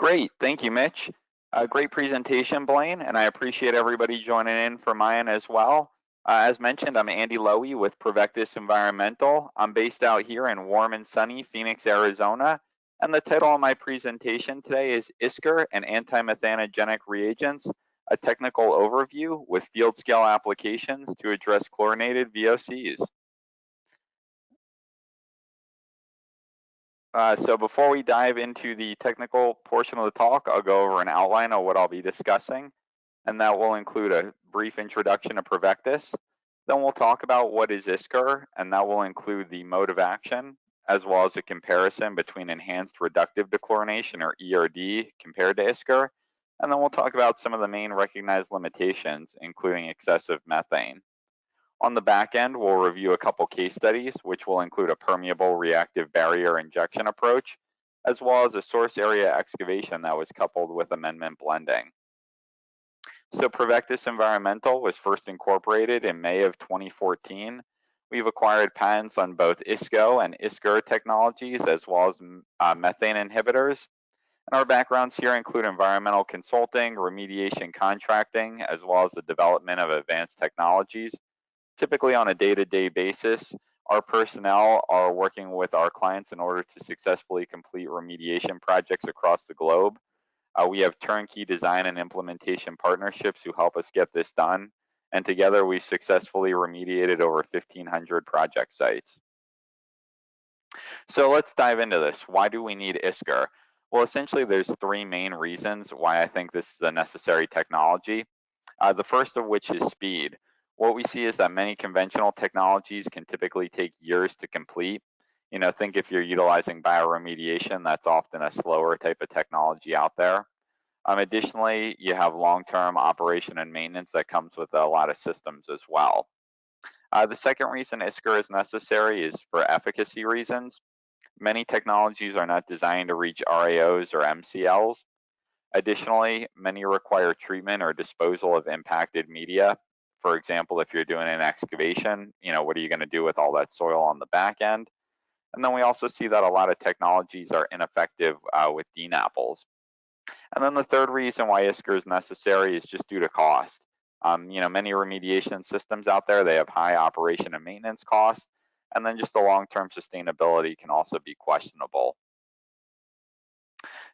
Great, thank you, Mitch. Great presentation, Blaine, and I appreciate everybody joining in for mine as well. As mentioned, I'm Andy Lowy with Provectus Environmental. I'm based out here in warm and sunny Phoenix, Arizona, and the title of my presentation today is ISCR and Antimethanogenic Reagents, a technical overview with field scale applications to address chlorinated VOCs. So before we dive into the technical portion of the talk, I'll go over an outline of what I'll be discussing, and that will include a brief introduction to Provectus. Then we'll talk about what is ISCR, and that will include the mode of action, as well as a comparison between enhanced reductive dechlorination, or ERD, compared to ISCR. And then we'll talk about some of the main recognized limitations, including excessive methane. On the back end, we'll review a couple case studies, which will include a permeable reactive barrier injection approach, as well as a source area excavation that was coupled with amendment blending. So Provectus Environmental was first incorporated in May of 2014. We've acquired patents on both ISCO and ISCR technologies, as well as methane inhibitors. And our backgrounds here include environmental consulting, remediation contracting, as well as the development of advanced technologies. Typically on a day-to-day basis, our personnel are working with our clients in order to successfully complete remediation projects across the globe. We have turnkey design and implementation partnerships who help us get this done, and together we've successfully remediated over 1,500 project sites. So let's dive into this. Why do we need ISCR? Well, essentially there's three main reasons why I think this is a necessary technology. The first of which is speed. What we see is that many conventional technologies can typically take years to complete. Think if you're utilizing bioremediation, that's often a slower type of technology out there. Additionally, you have long-term operation and maintenance that comes with a lot of systems as well. The second reason ISCR is necessary is for efficacy reasons. Many technologies are not designed to reach RAOs or MCLs. Additionally, many require treatment or disposal of impacted media. For example, if you're doing an excavation, what are you going to do with all that soil on the back end? And then we also see that a lot of technologies are ineffective with DNAPLs. And then the third reason why ISCR is necessary is just due to cost. Many remediation systems out there, they have high operation and maintenance costs, and then just the long-term sustainability can also be questionable.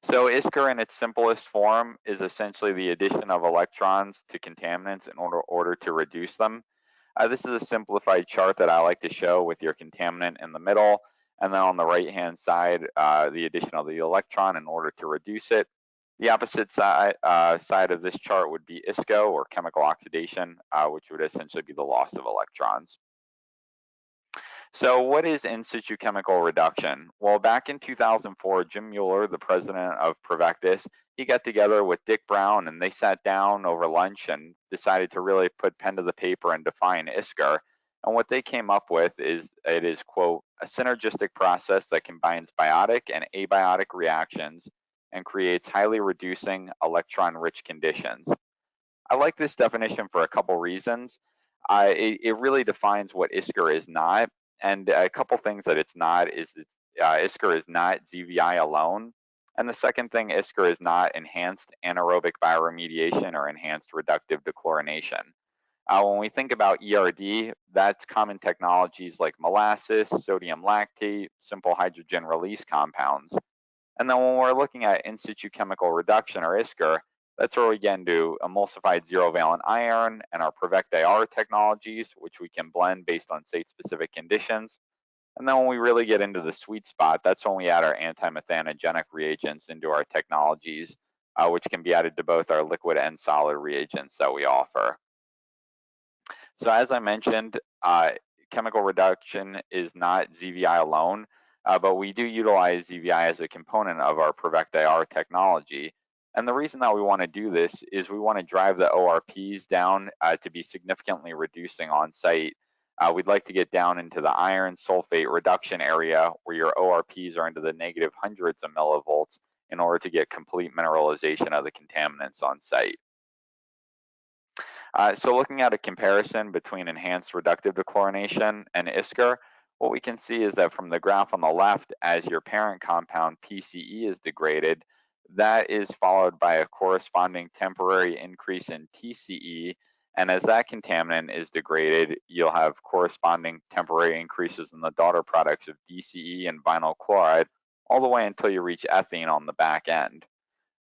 So ISCR in its simplest form is essentially the addition of electrons to contaminants in order to reduce them. This is a simplified chart that I like to show with your contaminant in the middle, and then on the right-hand side, the addition of the electron in order to reduce it. The opposite side of this chart would be ISCO, or chemical oxidation, which would essentially be the loss of electrons. So what is in situ chemical reduction? Well, back in 2004, Jim Mueller, the president of Provectus, he got together with Dick Brown and they sat down over lunch and decided to really put pen to the paper and define ISCR. And what they came up with is, it is, quote, a synergistic process that combines biotic and abiotic reactions and creates highly reducing electron-rich conditions. I like this definition for a couple reasons. It really defines what ISCR is not. And a couple things that it's not is ISCR is not ZVI alone. And the second thing, ISCR is not enhanced anaerobic bioremediation or enhanced reductive dechlorination. When we think about ERD, that's common technologies like molasses, sodium lactate, simple hydrogen release compounds. And then when we're looking at in situ chemical reduction, or ISCR, that's where we get into emulsified zero-valent iron and our Provectus technologies, which we can blend based on site-specific conditions. And then when we really get into the sweet spot, that's when we add our antimethanogenic reagents into our technologies, which can be added to both our liquid and solid reagents that we offer. So as I mentioned, chemical reduction is not ZVI alone, but we do utilize ZVI as a component of our Provectus technology. And the reason that we want to do this is we want to drive the ORPs down to be significantly reducing on site. We'd like to get down into the iron sulfate reduction area where your ORPs are into the negative hundreds of millivolts in order to get complete mineralization of the contaminants on site. So looking at a comparison between enhanced reductive dechlorination and ISCR, what we can see is that from the graph on the left, as your parent compound PCE is degraded, That is followed by a corresponding temporary increase in TCE, and as that contaminant is degraded, you'll have corresponding temporary increases in the daughter products of DCE and vinyl chloride, all the way until you reach ethene on the back end.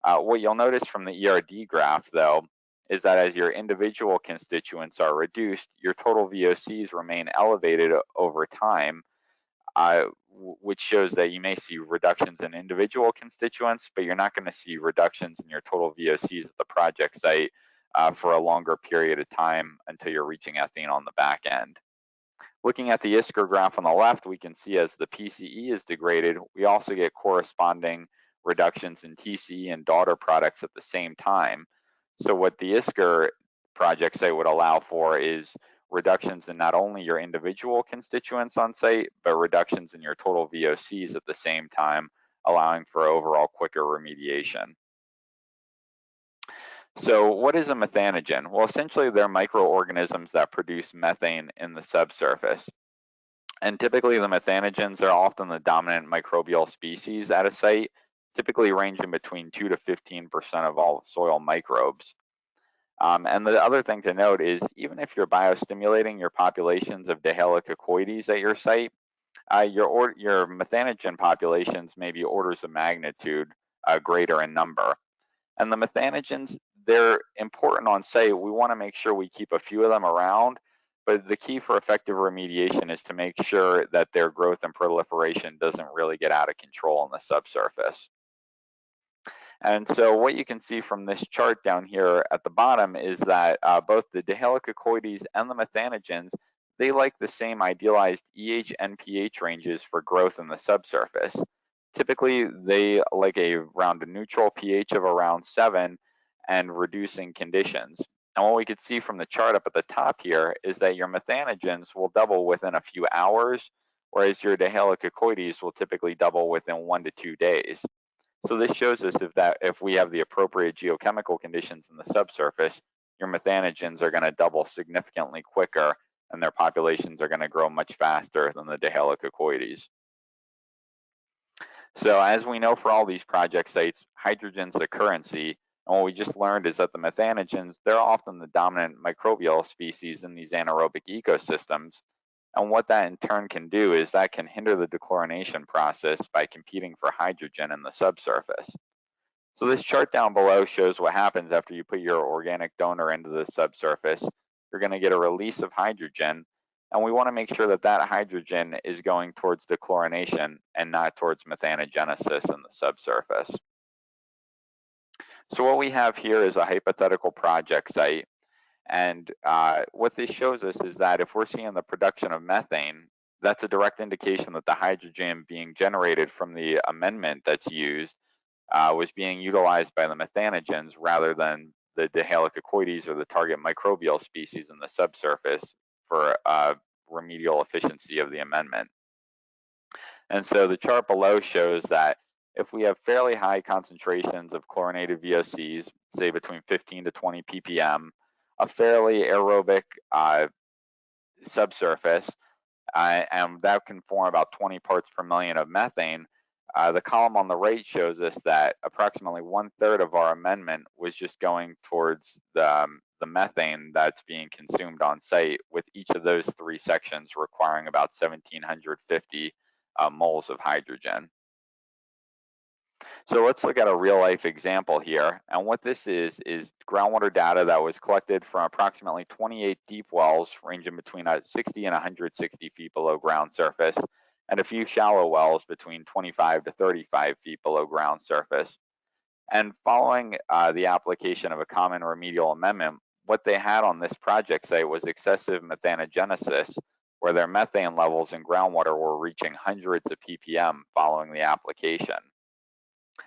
What you'll notice from the ERD graph, though, is that as your individual constituents are reduced, your total VOCs remain elevated over time, which shows that you may see reductions in individual constituents, but you're not going to see reductions in your total VOCs at the project site for a longer period of time until you're reaching ethene on the back end. Looking at the ISCR graph on the left, we can see as the PCE is degraded, we also get corresponding reductions in TCE and daughter products at the same time. So what the ISCR project site would allow for is reductions in not only your individual constituents on site, but reductions in your total VOCs at the same time, allowing for overall quicker remediation. So what is a methanogen? Well, essentially they're microorganisms that produce methane in the subsurface. And typically the methanogens are often the dominant microbial species at a site, typically ranging between 2 to 15% of all soil microbes. And the other thing to note is even if you're biostimulating your populations of Dihalococoides at your site, your methanogen populations may be orders of magnitude greater in number. And the methanogens, they're important on site. We want to make sure we keep a few of them around, but the key for effective remediation is to make sure that their growth and proliferation doesn't really get out of control in the subsurface. And so what you can see from this chart down here at the bottom is that both the Dihalococoides and the methanogens, they like the same idealized EH and pH ranges for growth in the subsurface. Typically, they like around a neutral pH of around 7 and reducing conditions. And what we could see from the chart up at the top here is that your methanogens will double within a few hours, whereas your Dihalococoides will typically double within 1 to 2 days. So this shows us if we have the appropriate geochemical conditions in the subsurface, your methanogens are going to double significantly quicker, and their populations are going to grow much faster than the Dihalococoides. So as we know for all these project sites, hydrogen's the currency, and what we just learned is that the methanogens, they're often the dominant microbial species in these anaerobic ecosystems. And what that in turn can do is that can hinder the dechlorination process by competing for hydrogen in the subsurface. So this chart down below shows what happens after you put your organic donor into the subsurface. You're going to get a release of hydrogen, and we want to make sure that that hydrogen is going towards dechlorination and not towards methanogenesis in the subsurface. So what we have here is a hypothetical project site. And what this shows us is that if we're seeing the production of methane, that's a direct indication that the hydrogen being generated from the amendment that's used was being utilized by the methanogens rather than the Dihalococoides or the target microbial species in the subsurface for remedial efficiency of the amendment. And so the chart below shows that if we have fairly high concentrations of chlorinated VOCs, say between 15 to 20 ppm, a fairly aerobic subsurface, and that can form about 20 parts per million of methane. The column on the right shows us that approximately 1/3 of our amendment was just going towards the methane that's being consumed on site, with each of those 3 sections requiring about 1,750 moles of hydrogen. So let's look at a real life example here. And what this is groundwater data that was collected from approximately 28 deep wells ranging between 60 and 160 feet below ground surface, and a few shallow wells between 25 to 35 feet below ground surface. And following the application of a common remedial amendment, what they had on this project site was excessive methanogenesis, where their methane levels in groundwater were reaching hundreds of ppm following the application.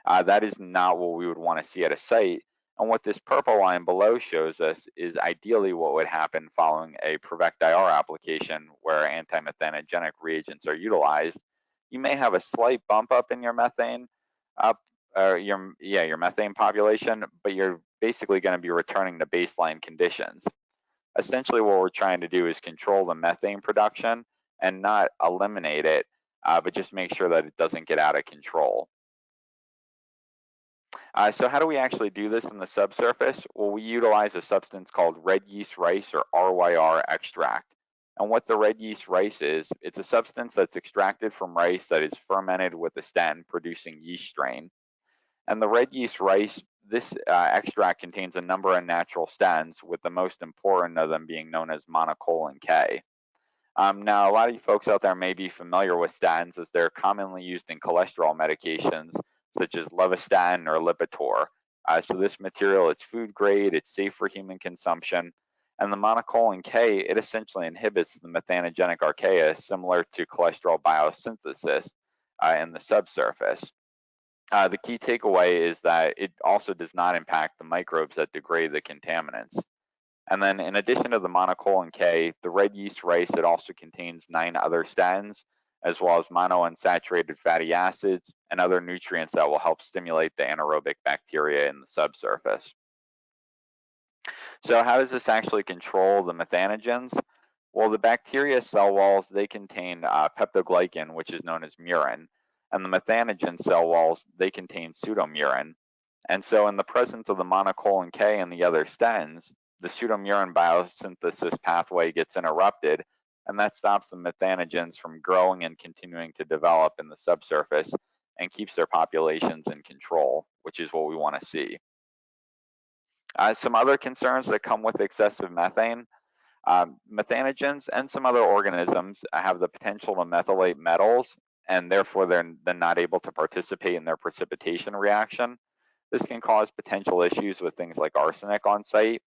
That is not what we would want to see at a site. And what this purple line below shows us is ideally what would happen following a Provectus application where antimethanogenic reagents are utilized. You may have a slight bump up in your methane, your methane population, but you're basically going to be returning to baseline conditions. Essentially, what we're trying to do is control the methane production and not eliminate it, but just make sure that it doesn't get out of control. So how do we actually do this in the subsurface? Well, we utilize a substance called red yeast rice or RYR extract. And what the red yeast rice is, it's a substance that's extracted from rice that is fermented with a statin-producing yeast strain. And the red yeast rice, this extract contains a number of natural statins, with the most important of them being known as monocolin K. Now, a lot of you folks out there may be familiar with statins as they're commonly used in cholesterol medications such as levastatin or Lipitor. So this material, it's food grade, it's safe for human consumption, and the monocolin K, it essentially inhibits the methanogenic archaea similar to cholesterol biosynthesis in the subsurface. The key takeaway is that it also does not impact the microbes that degrade the contaminants. And then in addition to the monocolin K, the red yeast rice, it also contains 9 other statins, as well as monounsaturated fatty acids and other nutrients that will help stimulate the anaerobic bacteria in the subsurface. So how does this actually control the methanogens? Well, the bacteria cell walls, they contain peptoglycan, which is known as murin, and the methanogen cell walls, they contain pseudomurin. And so in the presence of the monocolin K and the other statins, the pseudomurin biosynthesis pathway gets interrupted, and that stops the methanogens from growing and continuing to develop in the subsurface and keeps their populations in control, which is what we want to see. Some other concerns that come with excessive methane. Methanogens and some other organisms have the potential to methylate metals, and therefore they're then not able to participate in their precipitation reaction. This can cause potential issues with things like arsenic on site.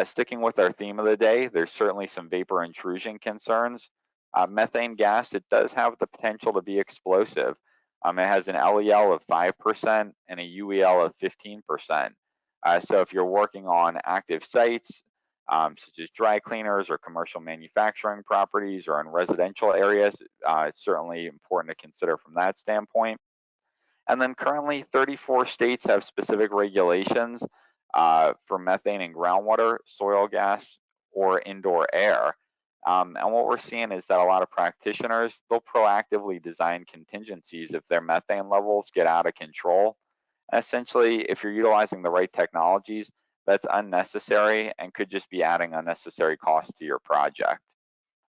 Sticking with our theme of the day, there's certainly some vapor intrusion concerns. Methane gas, it does have the potential to be explosive. It has an LEL of 5% and a UEL of 15%. So if you're working on active sites, such as dry cleaners or commercial manufacturing properties or in residential areas, it's certainly important to consider from that standpoint. And then currently 34 states have specific regulations for methane in groundwater, soil gas, or indoor air. And what we're seeing is that a lot of practitioners, they'll proactively design contingencies if their methane levels get out of control. And essentially, if you're utilizing the right technologies, that's unnecessary and could just be adding unnecessary costs to your project.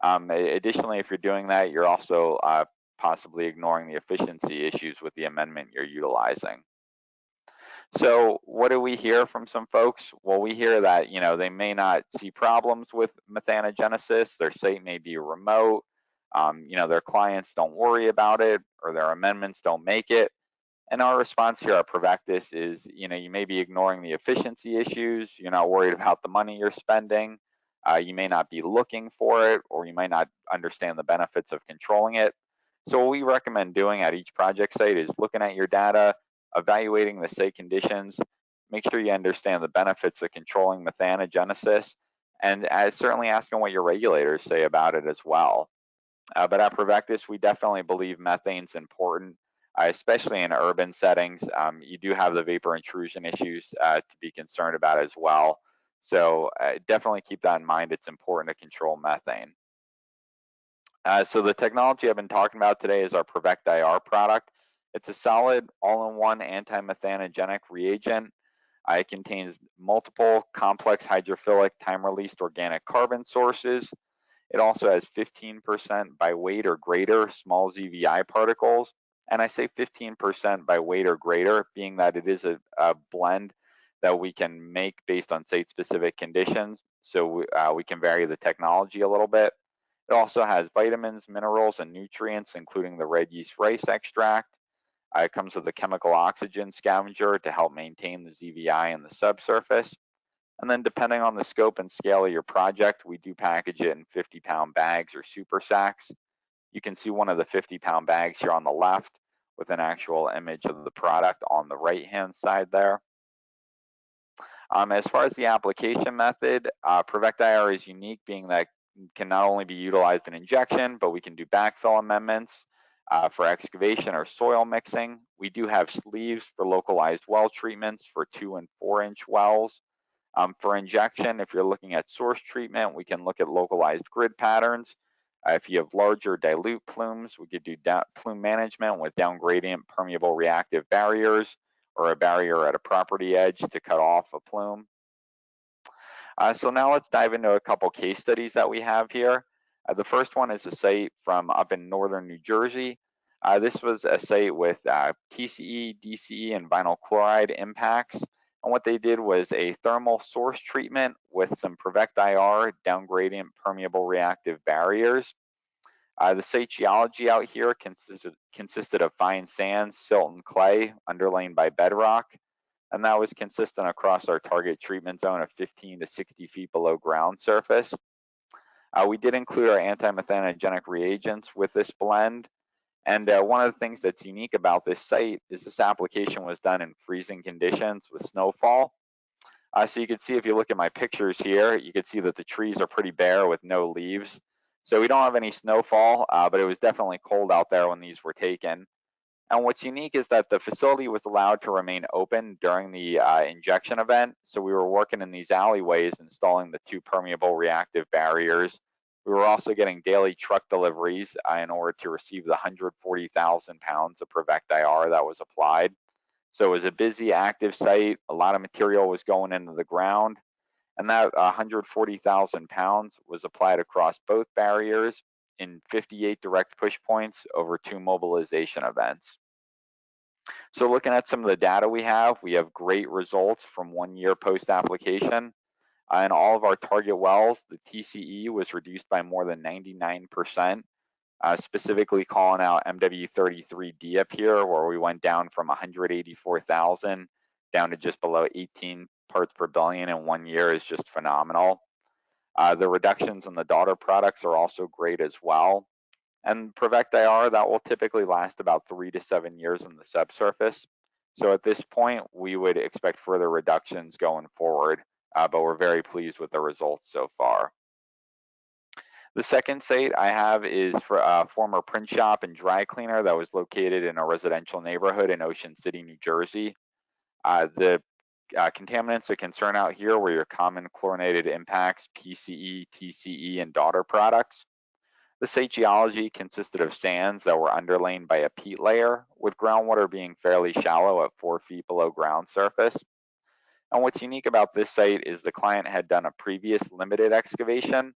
Additionally, if you're doing that, you're also possibly ignoring the efficiency issues with the amendment you're utilizing. So what do we hear from some folks? Well, we hear that, they may not see problems with methanogenesis, their site may be remote, their clients don't worry about it, or their amendments don't make it. And our response here at Provectus is, you may be ignoring the efficiency issues, you're not worried about the money you're spending, you may not be looking for it, or you might not understand the benefits of controlling it. So what we recommend doing at each project site is looking at your data, evaluating the site conditions, make sure you understand the benefits of controlling methanogenesis, and certainly asking what your regulators say about it as well. But at Provectus, we definitely believe methane's important, especially in urban settings. You do have the vapor intrusion issues to be concerned about as well. So definitely keep that in mind. It's important to control methane. So the technology I've been talking about today is our Provect-IR product. It's a solid all-in-one anti-methanogenic reagent. It contains multiple complex hydrophilic time-released organic carbon sources. It also has 15% by weight or greater small ZVI particles. And I say 15% by weight or greater, being that it is a blend that we can make based on site-specific conditions. So we can vary the technology a little bit. It also has vitamins, minerals, and nutrients, including the red yeast rice extract. It comes with a chemical oxygen scavenger to help maintain the ZVI in the subsurface. And then depending on the scope and scale of your project, we do package it in 50-pound bags or super sacks. You can see one of the 50-pound bags here on the left with an actual image of the product on the right-hand side there. As far as the application method, Provect-IR is unique, being that it can not only be utilized in injection, but we can do backfill amendments for excavation or soil mixing. We do have sleeves for localized well treatments for 2 and 4 inch wells. For injection, if you're looking at source treatment, we can look at localized grid patterns. If you have larger dilute plumes, we could do plume management with down gradient permeable reactive barriers or a barrier at a property edge to cut off a plume. So now let's dive into a couple case studies that we have here. The first one is a site from up in northern New Jersey. This was a site with TCE, DCE, and vinyl chloride impacts. And what they did was a thermal source treatment with some Provectus down gradient permeable reactive barriers. The site geology out here consisted of fine sands, silt, and clay underlain by bedrock. And that was consistent across our target treatment zone of 15 to 60 feet below ground surface. We did include our antimethanogenic reagents with this blend. And one of the things that's unique about this site is this application was done in freezing conditions with snowfall. So you can see if you look at my pictures here, you can see that the trees are pretty bare with no leaves. So we don't have any snowfall, but it was definitely cold out there when these were taken. And what's unique is that the facility was allowed to remain open during the injection event. So we were working in these alleyways, installing the 2 permeable reactive barriers. We were also getting daily truck deliveries in order to receive the 140,000 pounds of Provectus that was applied. So it was a busy, active site. A lot of material was going into the ground. And that 140,000 pounds was applied across both barriers in 58 direct push points over 2 mobilization events. So looking at some of the data we have great results from 1 year post-application. In all of our target wells, the TCE was reduced by more than 99%, specifically calling out MW33D up here, where we went down from 184,000 down to just below 18 parts per billion in 1 year is just phenomenal. The reductions in the daughter products are also great as well. And Provectus, that will typically last about 3 to 7 years in the subsurface. So at this point, we would expect further reductions going forward, but we're very pleased with the results so far. The second site I have is for a former print shop and dry cleaner that was located in a residential neighborhood in Ocean City, New Jersey. The contaminants of concern out here were your common chlorinated impacts, PCE, TCE, and daughter products. The site geology consisted of sands that were underlain by a peat layer, with groundwater being fairly shallow at 4 feet below ground surface. And what's unique about this site is the client had done a previous limited excavation.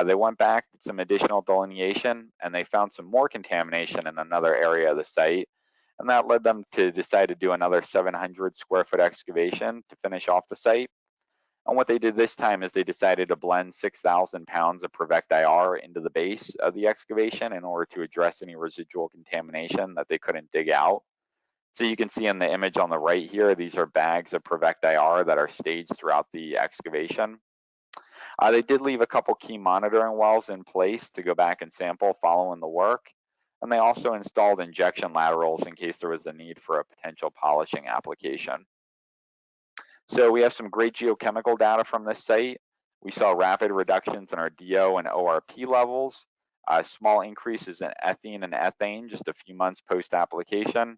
They went back, did some additional delineation, and they found some more contamination in another area of the site. And that led them to decide to do another 700 square foot excavation to finish off the site. And what they did this time is they decided to blend 6,000 pounds of Provectus into the base of the excavation in order to address any residual contamination that they couldn't dig out. So you can see in the image on the right here, these are bags of Provectus that are staged throughout the excavation. They did leave a couple key monitoring wells in place to go back and sample following the work. And they also installed injection laterals in case there was a need for a potential polishing application. So we have some great geochemical data from this site. We saw rapid reductions in our DO and ORP levels, small increases in ethene and ethane just a few months post-application.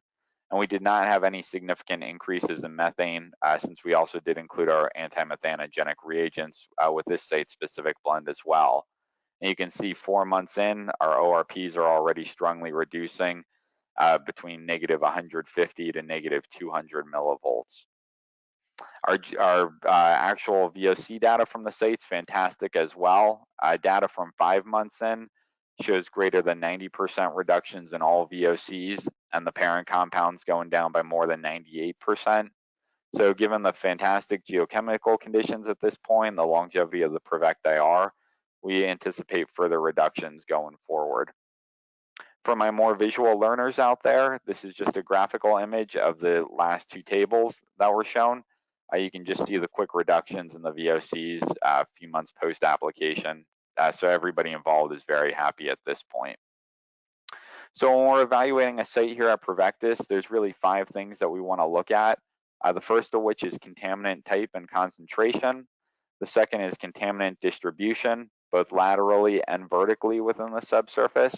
And we did not have any significant increases in methane since we also did include our antimethanogenic reagents with this site-specific blend as well. And you can see 4 months in, our ORPs are already strongly reducing between negative 150 to negative 200 millivolts. Our actual VOC data from the site's fantastic as well. Data from 5 months in shows greater than 90% reductions in all VOCs, and the parent compounds going down by more than 98%. So given the fantastic geochemical conditions at this point, the longevity of the Provectus, we anticipate further reductions going forward. For my more visual learners out there, this is just a graphical image of the last 2 tables that were shown. You can just see the quick reductions in the VOCs a few months post-application. So everybody involved is very happy at this point. So when we're evaluating a site here at Provectus, there's really 5 things that we want to look at. The first of which is contaminant type and concentration. The second is contaminant distribution, both laterally and vertically within the subsurface.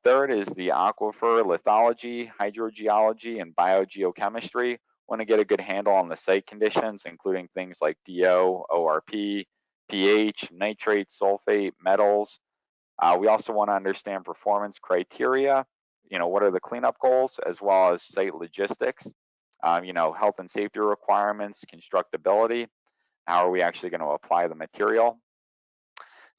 Third is the aquifer lithology, hydrogeology, and biogeochemistry. Want to get a good handle on the site conditions, including things like DO, ORP, pH, nitrate, sulfate, metals. We also want to understand performance criteria. What are the cleanup goals, as well as site logistics. health and safety requirements, constructability. How are we actually going to apply the material?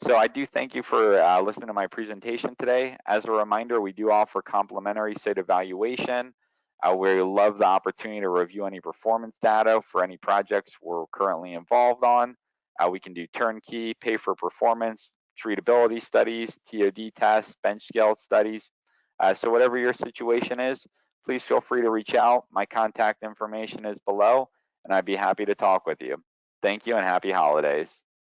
So I do thank you for listening to my presentation today. As a reminder, we do offer complimentary site evaluation. We love the opportunity to review any performance data for any projects we're currently involved on. We can do turnkey, pay for performance, treatability studies, TOD tests, bench scale studies. So whatever your situation is, please feel free to reach out. My contact information is below, and I'd be happy to talk with you. Thank you and happy holidays.